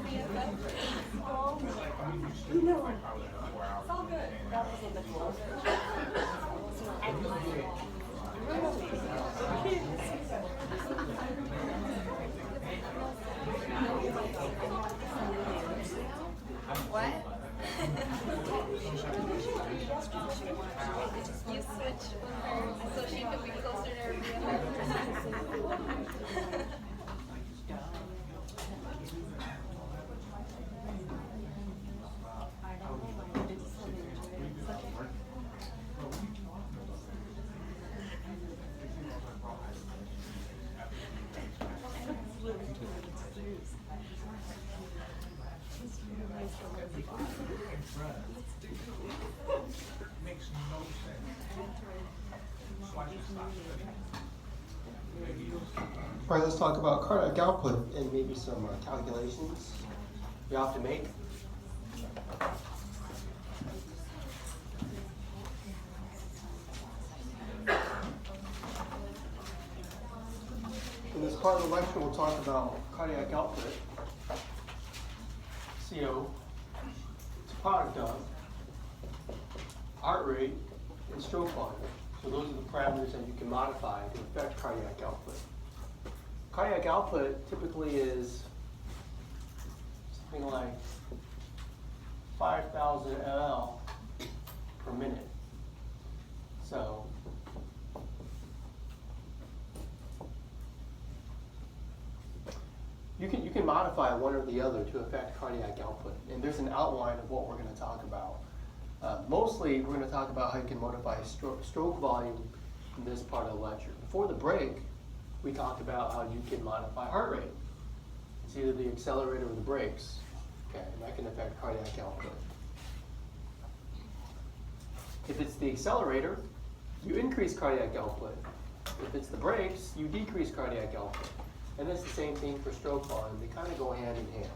It's all good. That was a bit closer. What? You switch with her so she can be closer to her real life. Makes no sense. All right, let's talk about cardiac output and maybe some calculations you have to make. In this part of the lecture, we'll talk about cardiac output, CO, it's a product of heart rate and stroke volume. So those are the parameters that you can modify to affect cardiac output. Cardiac output typically is something like 5,000 ml per minute. So you can modify one or the other to affect cardiac output. And there's an outline of what we're going to talk about. Mostly, we're going to talk about how you can modify stroke volume in this part of the lecture. Before the break, we talked about how you can modify heart rate. It's either the accelerator or the brakes. Okay, and that can affect cardiac output. If it's the accelerator, you increase cardiac output. If it's the brakes, you decrease cardiac output. And it's the same thing for stroke volume. They kind of go hand in hand.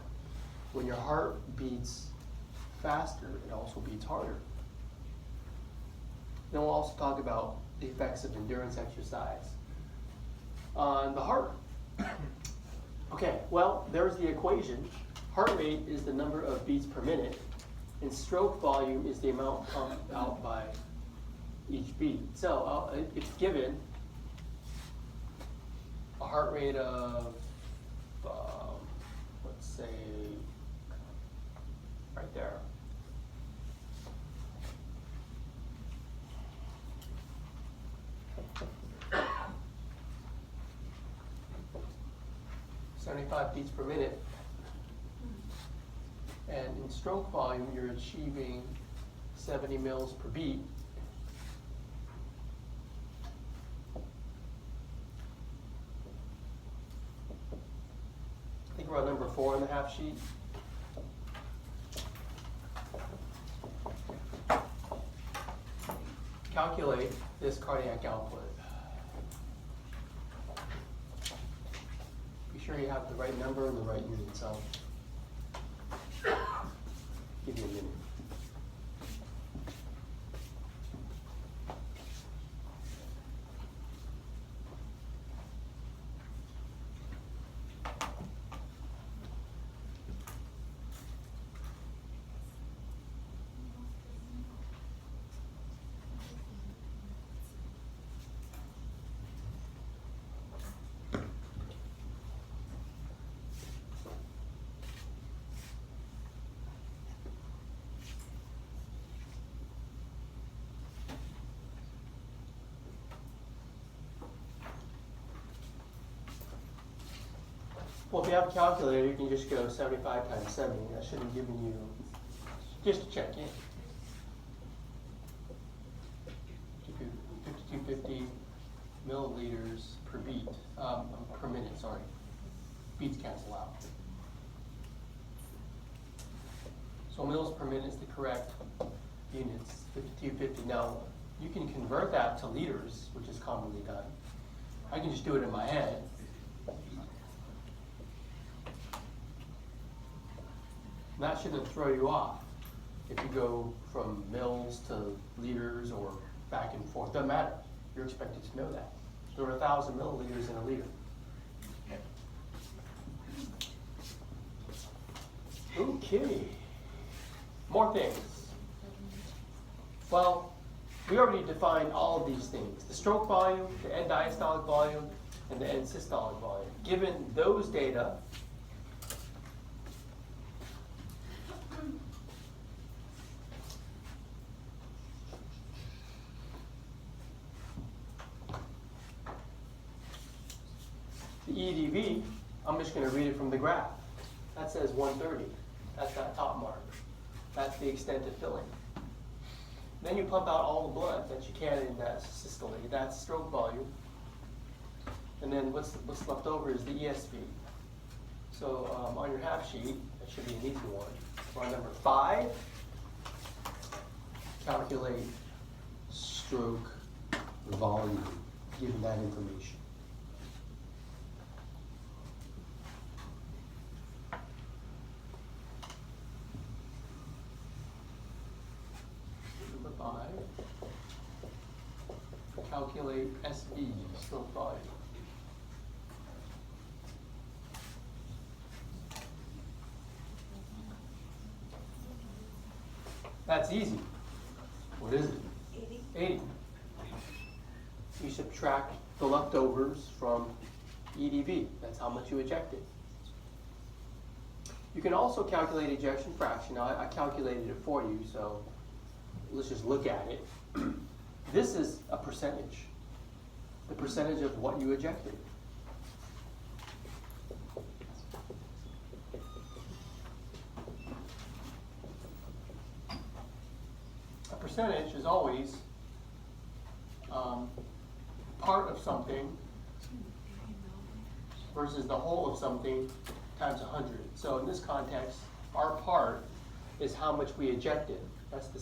When your heart beats faster, it also beats harder. Then we'll also talk about the effects of endurance exercise on the heart. Okay, well, there's the equation. Heart rate is the number of beats per minute, and stroke volume is the amount pumped out by each beat. So it's given a heart rate of, let's say, right there. .75 beats per minute. And in stroke volume, you're achieving 70 mils per beat. I think we're on number 4 on the half sheet. Calculate this cardiac output. Be sure you have the right number and the right unit. So, give you a minute. Well, if you have a calculator, you can just go 75 times 70. That should have given you, just to check in, 5250 milliliters per beat, per minute, sorry. Beats cancel out. So mils per minute is the correct units, 5250. Now, you can convert that to liters, which is commonly done. I can just do it in my head. And that shouldn't throw you off if you go from mils to liters or back and forth. Doesn't matter. You're expected to know that. There are 1,000 milliliters in a liter. Okay. More things. Well, we already defined all of these things. The stroke volume, the end diastolic volume, and the end systolic volume. Given those data, the EDV, I'm just going to read it from the graph. That says 130. That's that top mark. That's the extent of filling. Then you pump out all the blood that you can in that systole. That's stroke volume. And then what's left over is the ESV. So on your half sheet, that should be an easy one. So on number 5, calculate stroke volume, given that information. Number 5, calculate SV, stroke volume. That's easy. What is it? 80. You subtract the leftovers from EDV. That's how much you ejected. You can also calculate ejection fraction. Now, I calculated it for you, so let's just look at it. This is a percentage. The percentage of what you ejected. Percentage is always part of something versus the whole of something times 100. So in this context, our part is how much we ejected. That's the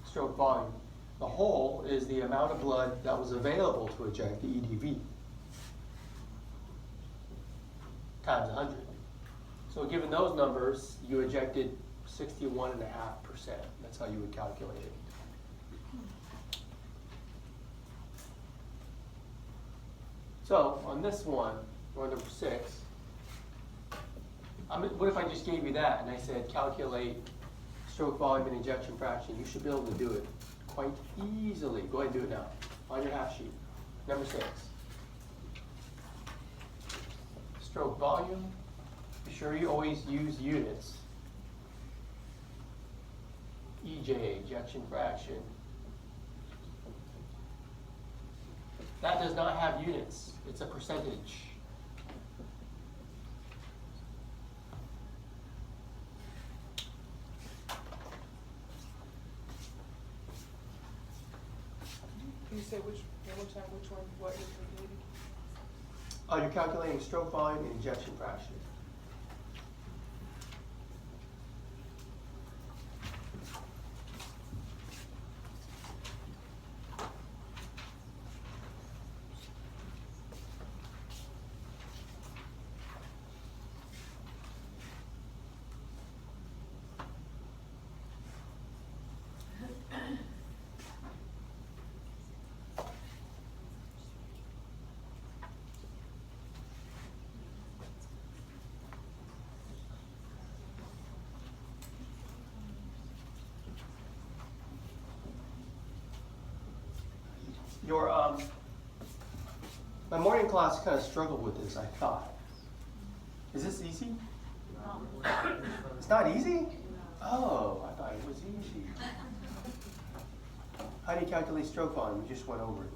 stroke volume. The whole is the amount of blood that was available to eject, the EDV, times 100. So given those numbers, you ejected 61.5%. That's how you would calculate it. So on this one, or number 6, what if I just gave you that and I said calculate stroke volume and ejection fraction? You should be able to do it quite easily. Go ahead and do it now on your half sheet. Number 6. Stroke volume. Be sure you always use units. EJ, ejection fraction. That does not have units. It's a percentage. Can you say which one, what you're calculating? You're calculating stroke volume and ejection fraction. My morning class kind of struggled with this, I thought. Is this easy? It's not easy? Oh, I thought it was easy. How do you calculate stroke volume? We just went over it.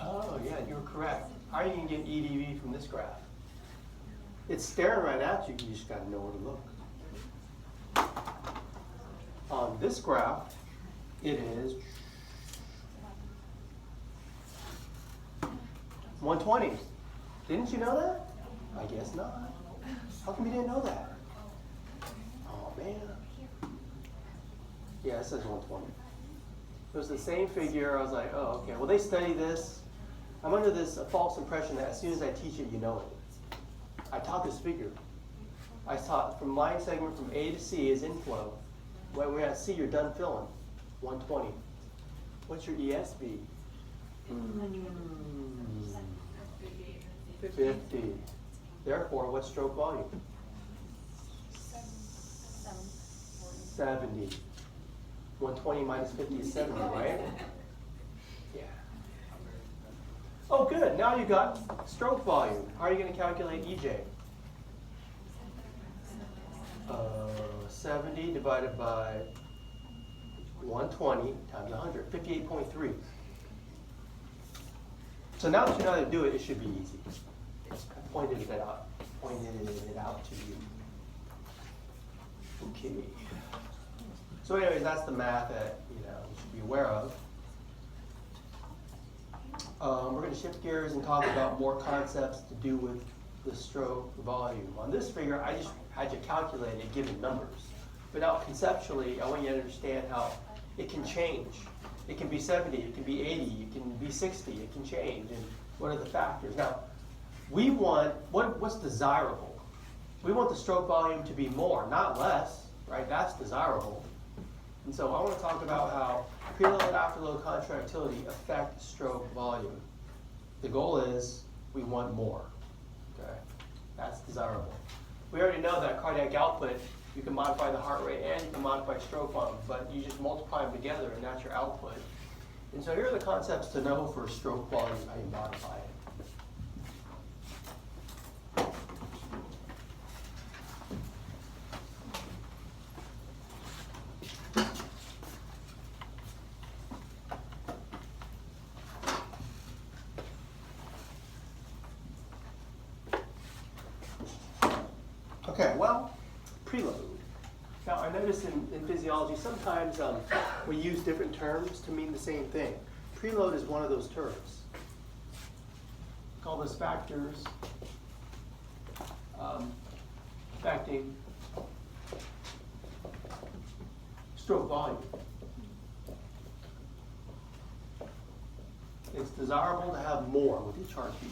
Oh, yeah, you were correct. How are you going to get EDV from this graph? It's staring right at you. You just got to know where to look. On this graph, it is 120. Didn't you know that? I guess not. How come you didn't know that? Oh, man. Yeah, it says 120. It was the same figure. I was like, oh, okay. Well, they study this. I'm under this false impression that as soon as I teach it, you know it. I taught this figure. I taught from line segment from A to C is inflow. When we're at C, you're done filling, 120. What's your ESV? 50. Therefore, what's stroke volume? 70. 120 minus 50 is 70, right? Yeah. Oh, good. Now you got stroke volume. How are you going to calculate EJ? 70 divided by 120 times 100, 58.3. So now that you know how to do it, it should be easy. I pointed it out to you. Okay. So anyways, that's the math that you should be aware of. We're going to shift gears and talk about more concepts to do with the stroke volume. On this figure, I just had you calculate it given numbers. But now conceptually, I want you to understand how it can change. It can be 70, it can be 80, it can be 60, it can change. And what are the factors? Now, we want, what's desirable? We want the stroke volume to be more, not less, right? That's desirable. And so I want to talk about how preload and afterload contractility affect stroke volume. The goal is we want more, okay? That's desirable. We already know that cardiac output, you can modify the heart rate and you can modify stroke volume, but you just multiply them together and that's your output. And so here are the concepts to know for stroke volume, how you modify it. Okay, well, preload. Now, I notice in physiology, sometimes we use different terms to mean the same thing. Preload is one of those terms. Call those factors affecting stroke volume. It's desirable to have more with each heartbeat.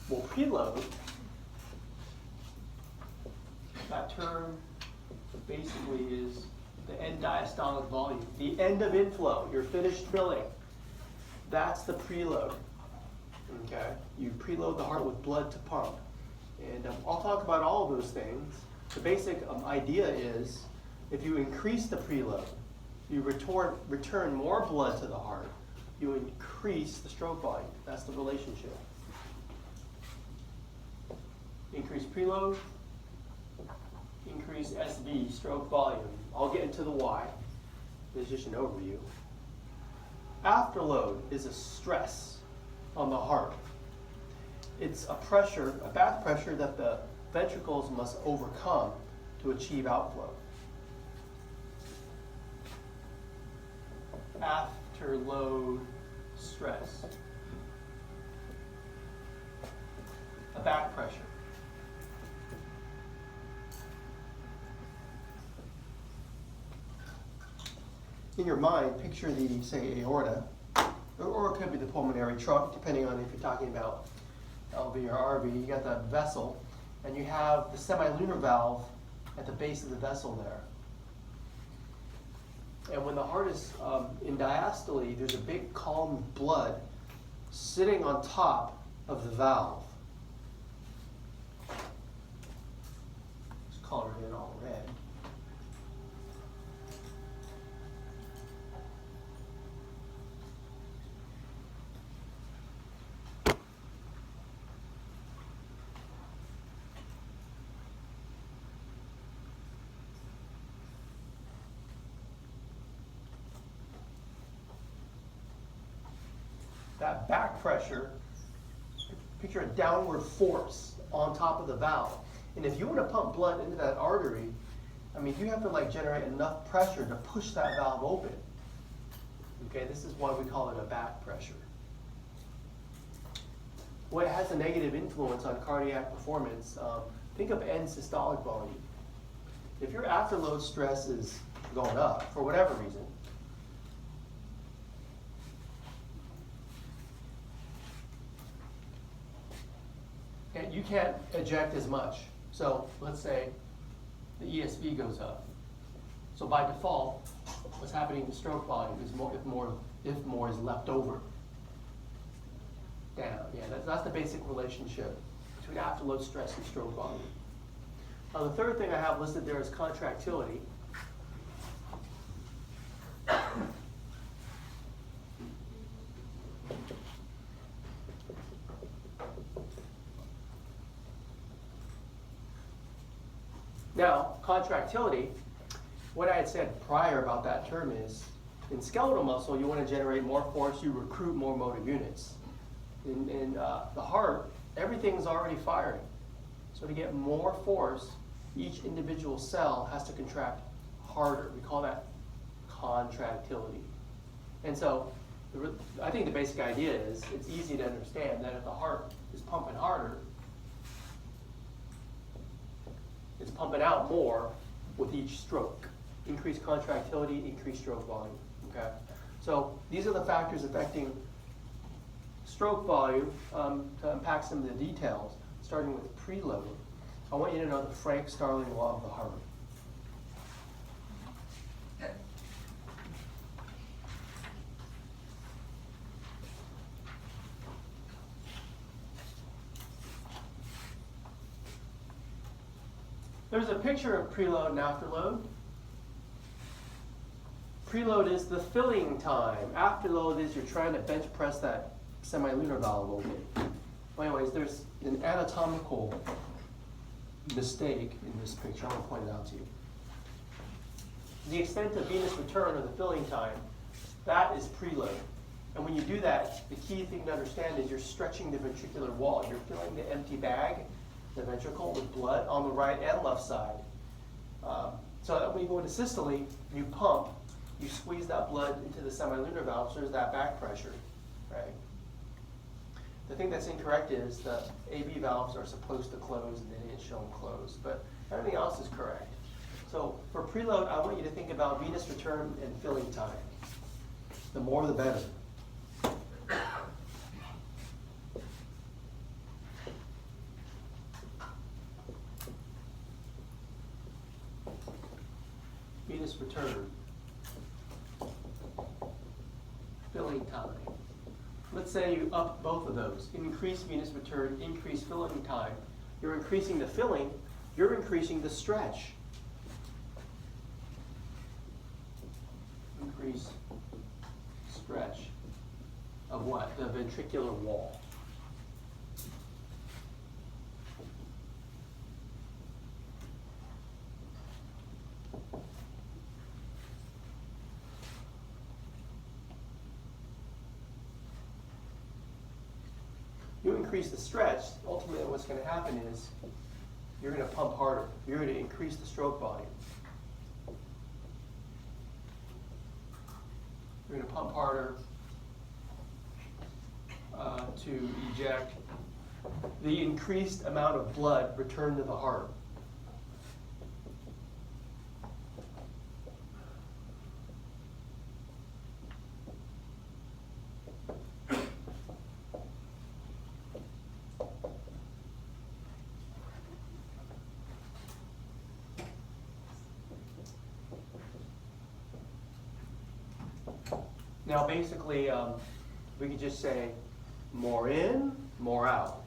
Well, preload, that term basically is the end diastolic volume, the end of inflow, your finished filling. That's the preload. Okay, you preload the heart with blood to pump, and I'll talk about all of those things. The basic idea is, if you increase the preload, you return more blood to the heart, you increase the stroke volume. That's the relationship. Increase preload, increase SV, stroke volume. I'll get into the why. This is just an overview. Afterload is a stress on the heart. It's a pressure, a back pressure that the ventricles must overcome to achieve outflow. Afterload stress. A back pressure. In your mind, picture the, say, aorta, or it could be the pulmonary trunk, depending on if you're talking about LV or RV. You got that vessel, and you have the semilunar valve at the base of the vessel there. And when the heart is in diastole, there's a big column of blood sitting on top of the valve. Let's color it in all red. That back pressure, picture a downward force on top of the valve. And if you want to pump blood into that artery, I mean, you have to generate enough pressure to push that valve open. Okay, this is why we call it a back pressure. Well, it has a negative influence on cardiac performance. Think of end systolic volume. If your afterload stress is going up for whatever reason, and you can't eject as much. So let's say the ESV goes up. So by default, what's happening to stroke volume is more if more is left over. Down, yeah, that's the basic relationship between afterload stress and stroke volume. Now the third thing I have listed there is contractility. Now, contractility, what I had said prior about that term is, in skeletal muscle, you want to generate more force, you recruit more motor units. In the heart, everything's already firing. So to get more force, each individual cell has to contract harder. We call that contractility. And so, I think the basic idea is, it's easy to understand that if the heart is pumping harder, it's pumping out more with each stroke. Increased contractility, increased stroke volume, okay? So these are the factors affecting stroke volume. To unpack some of the details, starting with preload, I want you to know the Frank-Starling law of the heart. There's a picture of preload and afterload. Preload is the filling time. Afterload is you're trying to bench press that semilunar valve open. Well, anyways, there's an anatomical mistake in this picture. I'm going to point it out to you. The extent of venous return, or the filling time, that is preload. And when you do that, the key thing to understand is you're stretching the ventricular wall. You're filling the empty bag, the ventricle, with blood on the right and left side. So that when you go into systole, you pump, you squeeze that blood into the semilunar valve, so there's that back pressure, right? The thing that's incorrect is the AB valves are supposed to close and then it's shown closed, but everything else is correct. So for preload, I want you to think about venous return and filling time. The more the better. Venous return, filling time. Let's say you up both of those. Increase venous return, increase filling time. You're increasing the filling, you're increasing the stretch. Increase stretch of what? The ventricular wall. You increase the stretch, ultimately what's going to happen is you're going to pump harder. You're going to increase the stroke volume. You're going to pump harder to eject the increased amount of blood returned to the heart. Now basically, we could just say more in, more out.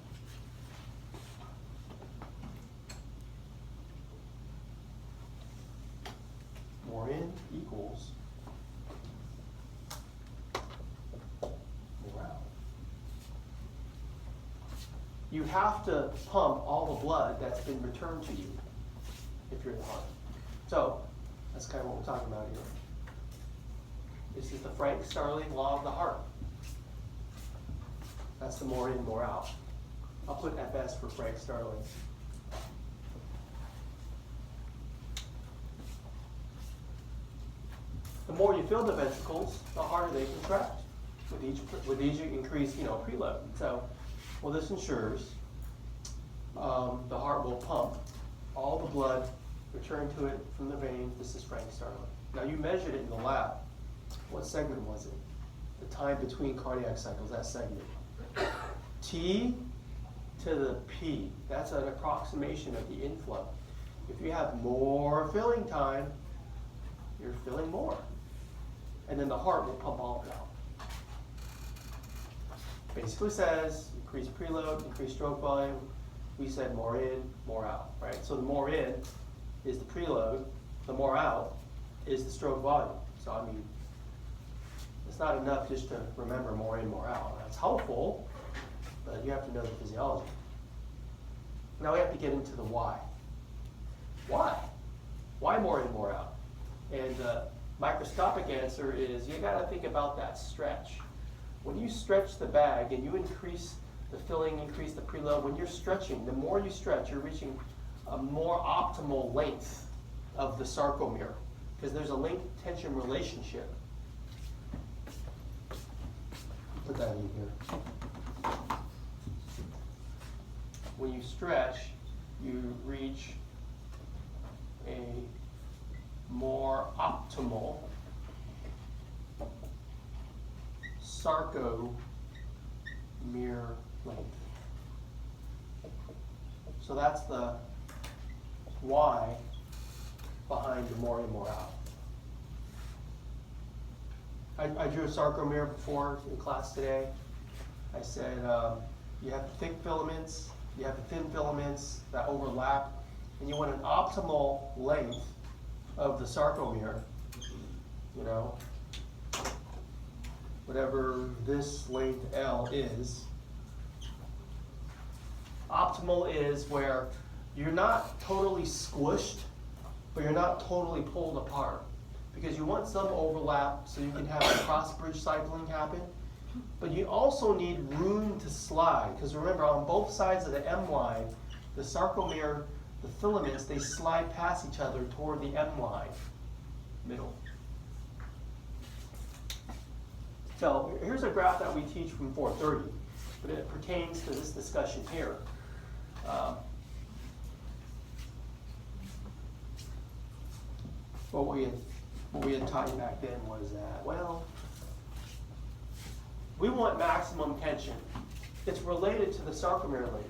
More in equals more out. You have to pump all the blood that's been returned to you if you're in the heart. So that's kind of what we're talking about here. This is the Frank-Starling law of the heart. That's the more in, more out. I'll put FS for Frank-Starling. The more you fill the ventricles, the harder they contract with each increased, preload. So, well, this ensures the heart will pump all the blood, return to it from the vein. This is Frank-Starling. Now you measured it in the lab. What segment was it? The time between cardiac cycles, that segment. T to the P. That's an approximation of the inflow. If you have more filling time, you're filling more. And then the heart will pump all of it out. basically says increase preload, increase stroke volume. We said more in, more out, right? So the more in is the preload, the more out is the stroke volume. So I mean, it's not enough just to remember more in, more out. That's helpful, but you have to know the physiology. Now we have to get into the why. Why? Why more in, more out? And the microscopic answer is you gotta think about that stretch. When you stretch the bag and you increase the filling, increase the preload, when you're stretching, the more you stretch, you're reaching a more optimal length of the sarcomere, because there's a length-tension relationship. Put that in here. When you stretch, you reach a more optimal sarcomere length. So that's the why behind the more in, more out. I drew a sarcomere before in class today. I said you have the thick filaments, you have the thin filaments that overlap, and you want an optimal length of the sarcomere, you know, whatever this length L is. Optimal is where you're not totally squished, but you're not totally pulled apart. Because you want some overlap so you can have the cross-bridge cycling happen. But you also need room to slide. Because remember, on both sides of the M line, the sarcomere, the filaments, they slide past each other toward the M line, middle. So here's a graph that we teach from 430, but it pertains to this discussion here. What we had taught back then was that, well, we want maximum tension. It's related to the sarcomere length.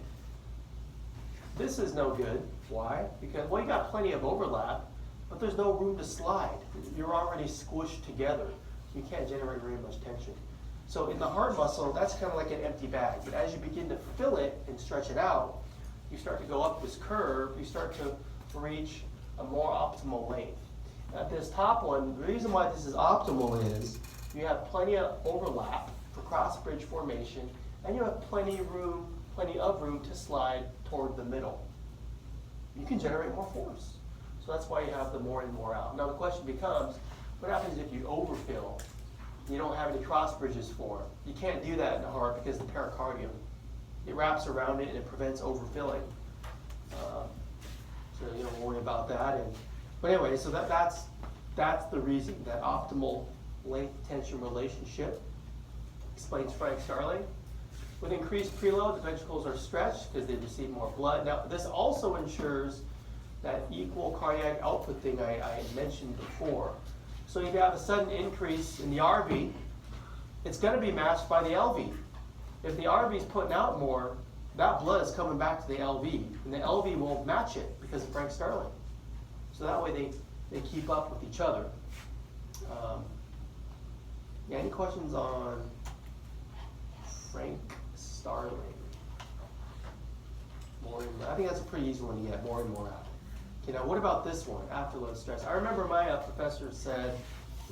This is no good. Why? Because, well, you got plenty of overlap, but there's no room to slide. You're already squished together. You can't generate very much tension. So in the heart muscle, that's kind of like an empty bag. But as you begin to fill it and stretch it out, you start to go up this curve, you start to reach a more optimal length. At this top one, the reason why this is optimal is you have plenty of overlap for cross-bridge formation, and you have plenty of room to slide toward the middle. You can generate more force. So that's why you have the more in, more out. Now the question becomes, what happens if you overfill? You don't have any cross bridges formed. You can't do that in the heart because the pericardium, it wraps around it and it prevents overfilling. So you don't worry about that. But anyway, so that's the reason, that optimal length-tension relationship explains Frank Starling. With increased preload, the ventricles are stretched because they receive more blood. Now, this also ensures that equal cardiac output thing I mentioned before. So if you have a sudden increase in the RV, it's going to be matched by the LV. If the RV is putting out more, that blood is coming back to the LV, and the LV will match it because of Frank Starling. So that way they keep up with each other. Yeah, any questions on Frank Starling? More in, I think that's a pretty easy one to get, more in, more out. Okay, now what about this one, afterload stress? I remember my professor said,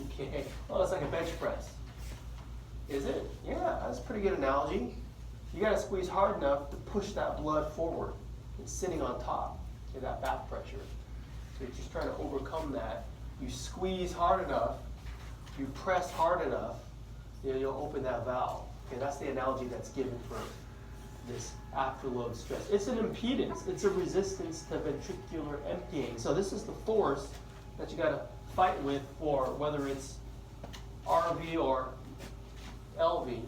okay, oh, it's like a bench press. Is it? Yeah, that's a pretty good analogy. You gotta squeeze hard enough to push that blood forward. It's sitting on top of that back pressure. So you're just trying to overcome that. You squeeze hard enough, you press hard enough, you'll open that valve. Okay, that's the analogy that's given for this afterload stress. It's an impedance. It's a resistance to ventricular emptying. So this is the force that you got to fight with for whether it's RV or LV.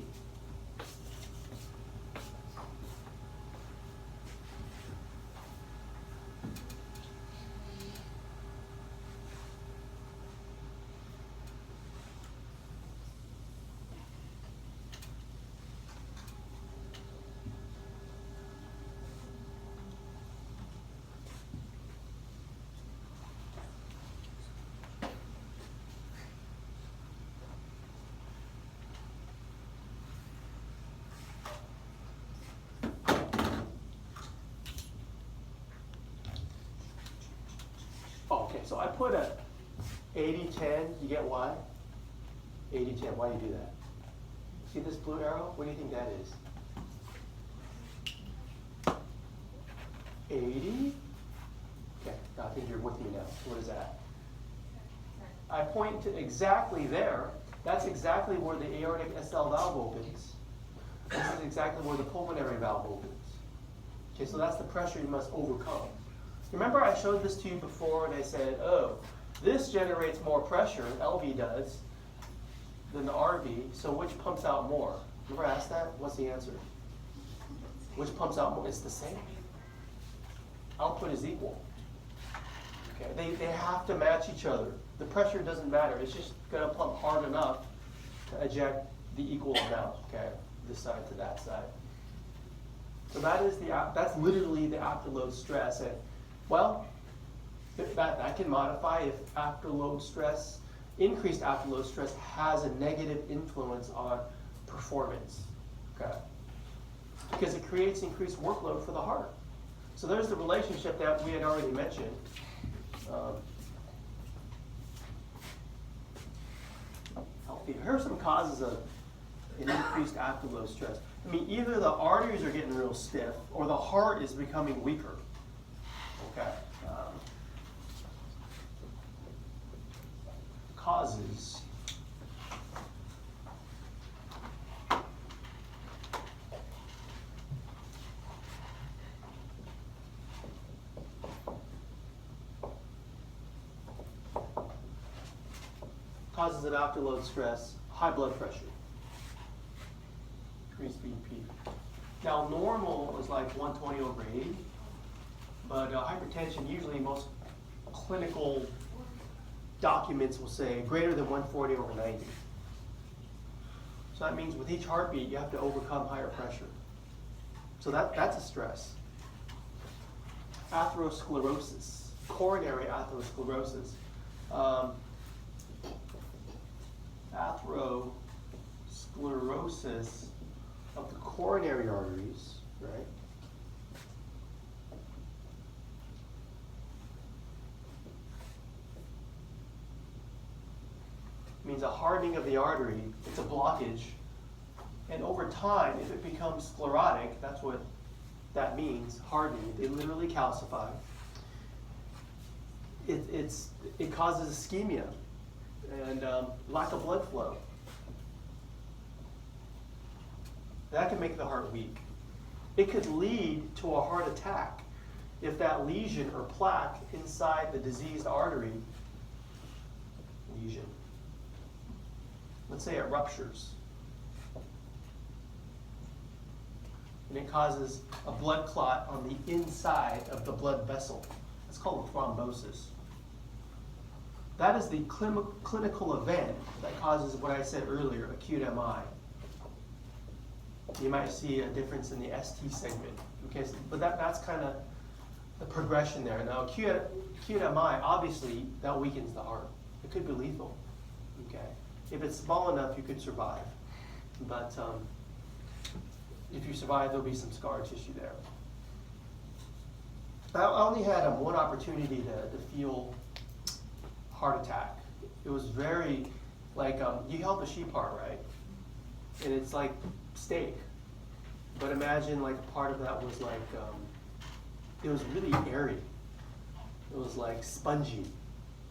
Okay, so I put a 80-10, you get why? 80-10, why do you do that? See this blue arrow? What do you think that is? 80? Okay, now I think you're with me now. What is that? I point to exactly there. That's exactly where the aortic SL valve opens. This is exactly where the pulmonary valve opens. Okay, so that's the pressure you must overcome. Remember I showed this to you before and I said, oh, this generates more pressure, LV does, than the RV, so which pumps out more? Remember I asked that? What's the answer? Which pumps out more? It's the same. Output is equal. Okay, they have to match each other. The pressure doesn't matter. It's just going to pump hard enough to eject the equal amount, okay, this side to that side. So that's literally the afterload stress. And, well, that can modify if afterload stress, increased afterload stress has a negative influence on performance, okay? Because it creates increased workload for the heart. So there's the relationship that we had already mentioned. Here are some causes of an increased afterload stress. I mean, either the arteries are getting real stiff or the heart is becoming weaker. Okay. Causes. Causes of afterload stress, high blood pressure, increased BP. Now normal is like 120/80, but hypertension, usually most clinical documents will say greater than 140/90. So that means with each heartbeat you have to overcome higher pressure. So that's a stress. Atherosclerosis, coronary atherosclerosis. Atherosclerosis of the coronary arteries, right? Means a hardening of the artery, it's a blockage. And over time, if it becomes sclerotic, that's what that means, hardening. They literally calcify. It causes ischemia and lack of blood flow. That can make the heart weak. It could lead to a heart attack if that lesion or plaque inside the diseased artery, lesion, let's say it ruptures. And it causes a blood clot on the inside of the blood vessel. It's called a thrombosis. That is the clinical event that causes what I said earlier, acute MI. You might see a difference in the ST segment. Okay, but that's kind of the progression there. Now, acute MI, obviously, that weakens the heart. It could be lethal. Okay, if it's small enough, you could survive. But if you survive, there'll be some scar tissue there. I only had one opportunity to feel heart attack. It was very, like, you held the sheep heart, right? And it's like steak. But imagine like a part of that was like, it was really airy. It was like spongy.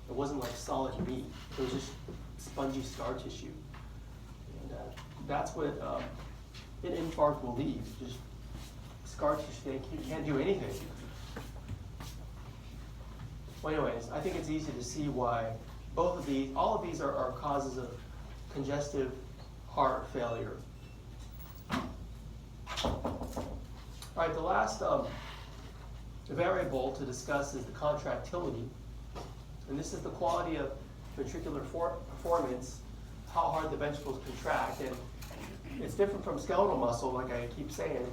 It wasn't like solid meat. It was just spongy scar tissue. And that's what an infarct will leave, just scar tissue. You can't do anything. Well, anyways, I think it's easy to see why all of these are causes of congestive heart failure. All right, the last variable to discuss is the contractility. And this is the quality of ventricular performance, how hard the ventricles contract. And it's different from skeletal muscle, like I keep saying.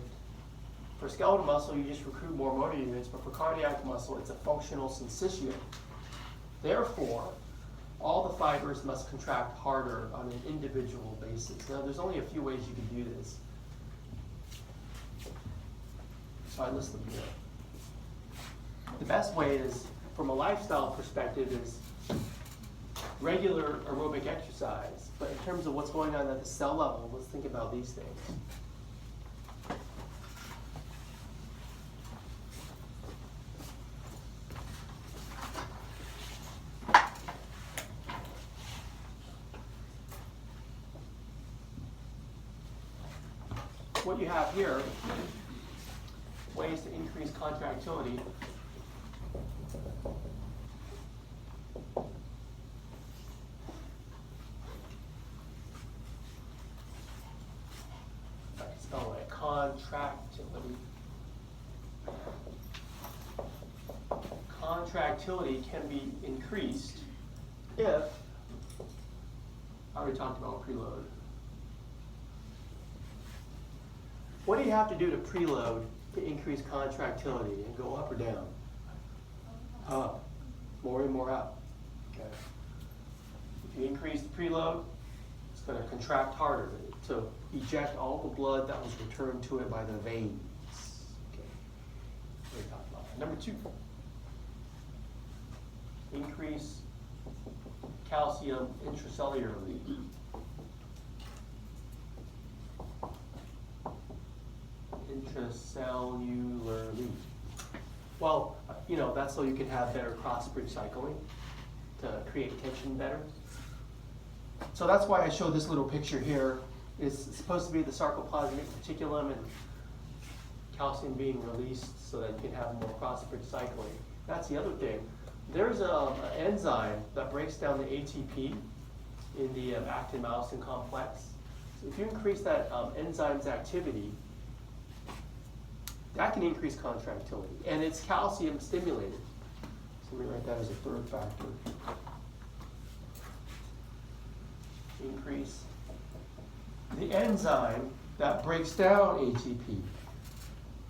For skeletal muscle, you just recruit more motor units, but for cardiac muscle, it's a functional syncytium. Therefore, all the fibers must contract harder on an individual basis. Now, there's only a few ways you can do this. So I list them here. The best way is from a lifestyle perspective is regular aerobic exercise. But in terms of what's going on at the cell level, let's think about these things. What you have here, ways to increase contractility. Spell it, contractility. Contractility can be increased if, I already talked about preload. What do you have to do to preload to increase contractility and go up or down? Up. More in, more out. Okay. If you increase the preload, it's going to contract harder to eject all the blood that was returned to it by the veins. Okay. We talked about that. Number 2. Increase calcium intracellularly. Intracellularly. Well, you know, that's so you can have better cross-bridge cycling to create tension better. So that's why I showed this little picture here. It's supposed to be the sarcoplasmic reticulum and calcium being released so that you can have more cross-bridge cycling. That's the other thing. There's an enzyme that breaks down the ATP in the actin-myosin complex. So if you increase that enzyme's activity, that can increase contractility, and it's calcium stimulated. So let me write that as a third factor. Increase the enzyme that breaks down ATP,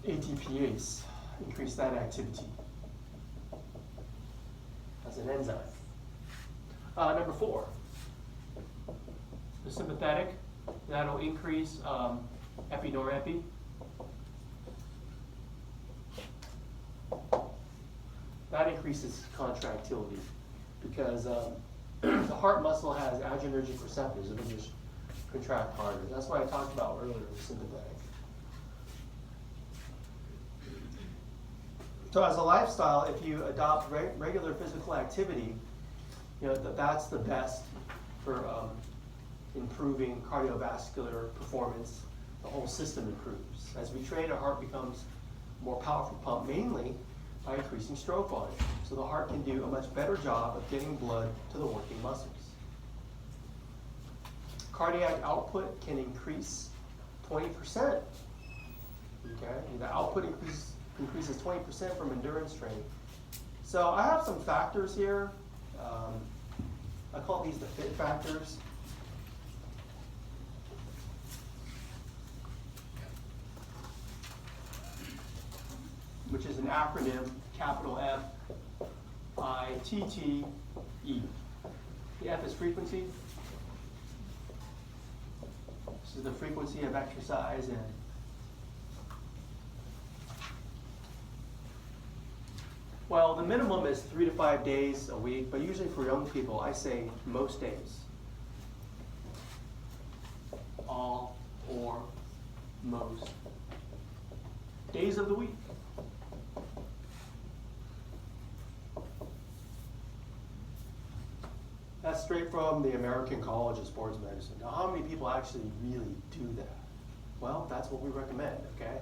ATPase, increase that activity as an enzyme. Number 4, the sympathetic, that'll increase epi-norepi. That increases contractility because the heart muscle has adrenergic receptors that will just contract harder. That's what I talked about earlier with sympathetic. So as a lifestyle, if you adopt regular physical activity, you know, that's the best for improving cardiovascular performance. The whole system improves. As we train, our heart becomes more powerful pump, mainly by increasing stroke volume. So the heart can do a much better job of getting blood to the working muscles. Cardiac output can increase 20%. Okay, the output increases 20% from endurance training. So I have some factors here. I call these the fit factors. Which is an acronym, capital F-I-T-T-E. The F is frequency. This is the frequency of exercise, and well, the minimum is 3 to 5 days a week, but usually for young people, I say most days. All or most days of the week. That's straight from the American College of Sports Medicine. Now, how many people actually really do that? Well, that's what we recommend, okay?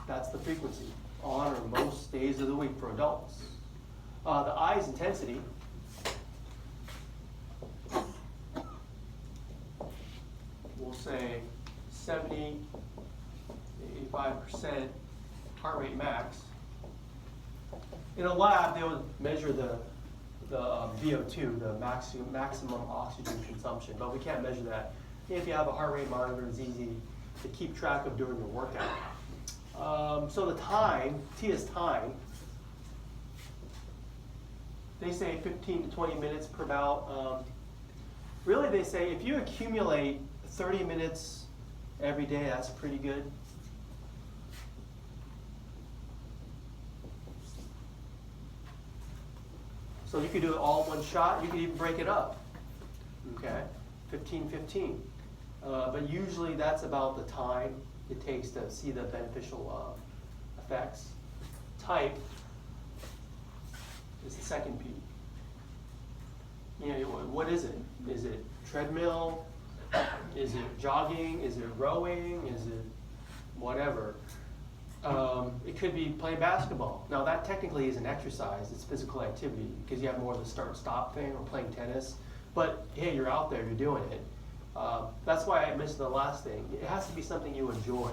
That's the frequency, on or most days of the week for adults. The I's intensity. We'll say 70, 85% heart rate max. In a lab, they would measure the VO2, the maximum oxygen consumption, but we can't measure that. If you have a heart rate monitor, it's easy to keep track of during your workout. So the time, T is time. They say 15 to 20 minutes per bout. Really, they say if you accumulate 30 minutes every day, that's pretty good. So you could do it all in one shot. You could even break it up. Okay, 15-15. But usually that's about the time it takes to see the beneficial effects. Type is the second P. You know, what is it? Is it treadmill? Is it jogging? Is it rowing? Is it whatever? It could be playing basketball. Now that technically is an exercise, it's physical activity because you have more of the start-stop thing, or playing tennis. But hey, you're out there, you're doing it. That's why I mentioned the last thing. It has to be something you enjoy.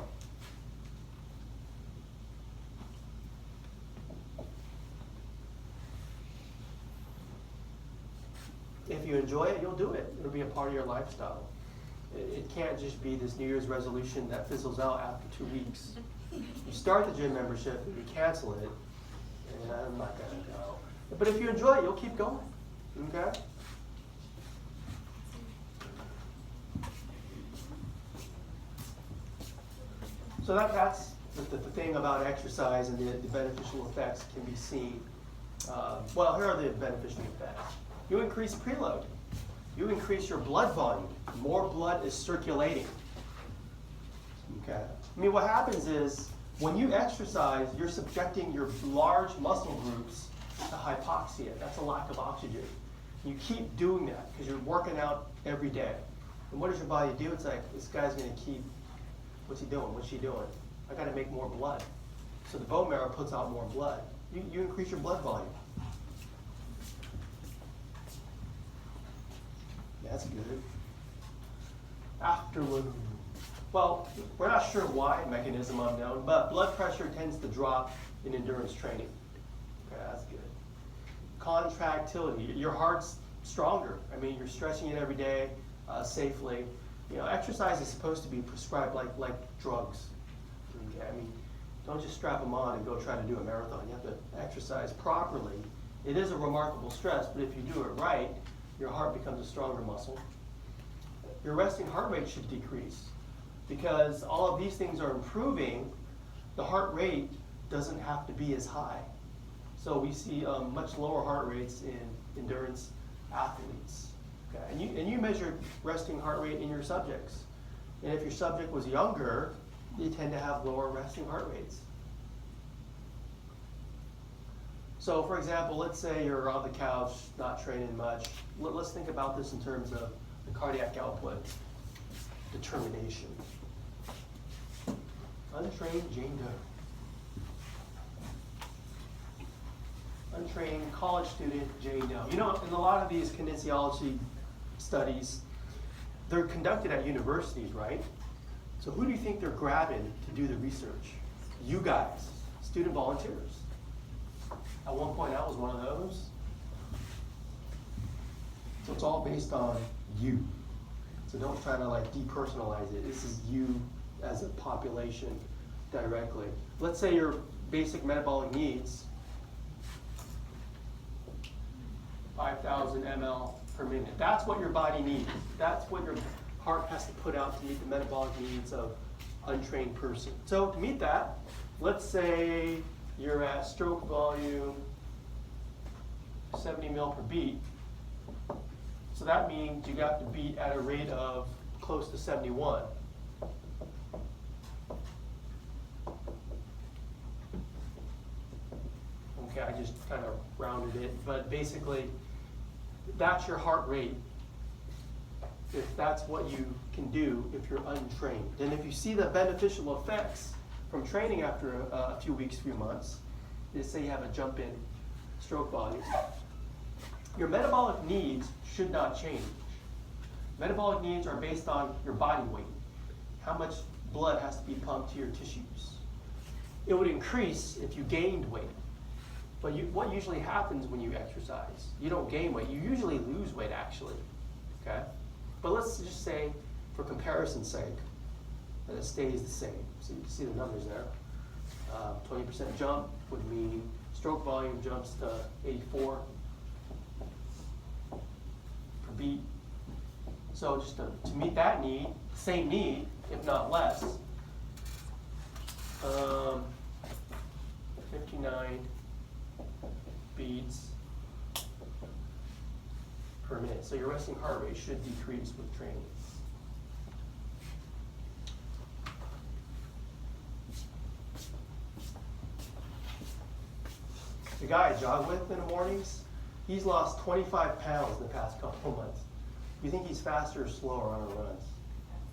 If you enjoy it, you'll do it. It'll be a part of your lifestyle. It can't just be this New Year's resolution that fizzles out after 2 weeks. You start the gym membership, you cancel it, and I'm not gonna go. But if you enjoy it, you'll keep going, okay? So that's the thing about exercise, and the beneficial effects can be seen. Well, here are the beneficial effects. You increase preload. You increase your blood volume. More blood is circulating. Okay. I mean, what happens is when you exercise, you're subjecting your large muscle groups to hypoxia. That's a lack of oxygen. You keep doing that because you're working out every day. And what does your body do? It's like, this guy's going to keep, what's he doing? What's she doing? I got to make more blood. So the bone marrow puts out more blood. You increase your blood volume. That's good. Afterload. Well, we're not sure why, mechanism unknown, but blood pressure tends to drop in endurance training. Okay, that's good. Contractility. Your heart's stronger. I mean, you're stretching it every day safely. You know, exercise is supposed to be prescribed like drugs. Okay, I mean, don't just strap them on and go try to do a marathon. You have to exercise properly. It is a remarkable stress, but if you do it right, your heart becomes a stronger muscle. Your resting heart rate should decrease because all of these things are improving. The heart rate doesn't have to be as high. So we see much lower heart rates in endurance athletes. Okay? And you measure resting heart rate in your subjects. And if your subject was younger, you tend to have lower resting heart rates. So for example, let's say you're on the couch, not training much. Let's think about this in terms of the cardiac output, determination. Untrained Jane Doe. Untrained college student Jane Doe. You know, in a lot of these kinesiology studies, they're conducted at universities, right? So who do you think they're grabbing to do the research? You guys, student volunteers. At one point, I was one of those. So it's all based on you. So don't try to like depersonalize it. This is you as a population directly. Let's say your basic metabolic needs, 5,000 ml per minute. That's what your body needs. That's what your heart has to put out to meet the metabolic needs of untrained person. So to meet that, let's say you're at stroke volume 70 mil per beat. So that means you got to beat at a rate of close to 71. Okay, I just kind of rounded it, but basically that's your heart rate. If that's what you can do if you're untrained. And if you see the beneficial effects from training after a few weeks, few months, is say you have a jump in stroke volume. Your metabolic needs should not change. Metabolic needs are based on your body weight. How much blood has to be pumped to your tissues. It would increase if you gained weight. But what usually happens when you exercise? You don't gain weight. You usually lose weight, actually. Okay? But let's just say, for comparison's sake, that it stays the same. So you can see the numbers there. 20% jump would mean stroke volume jumps to 84 per beat. So just to meet that need, same need, if not less, 59 beats per minute. So your resting heart rate should decrease with training. The guy I jog with in the mornings, he's lost 25 pounds in the past couple of months. You think he's faster or slower on our runs?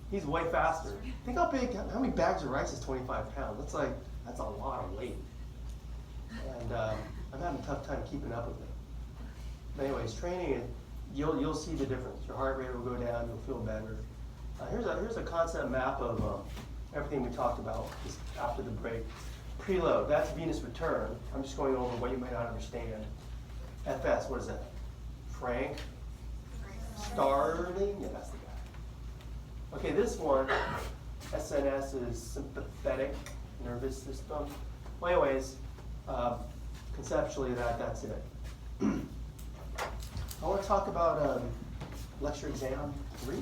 He's way faster. Think how how many bags of rice is 25 pounds? That's a lot of weight. And I'm having a tough time keeping up with it. But anyways, training, you'll see the difference. Your heart rate will go down, you'll feel better. Here's a concept map of everything we talked about just after the break. Preload, that's Venus return. I'm just going over what you might not understand. FS, what is that? Frank? Starting? Yeah, that's the guy. Okay, this one, SNS, is sympathetic nervous system. Well, anyways, conceptually that's it. I want to talk about lecture exam 3.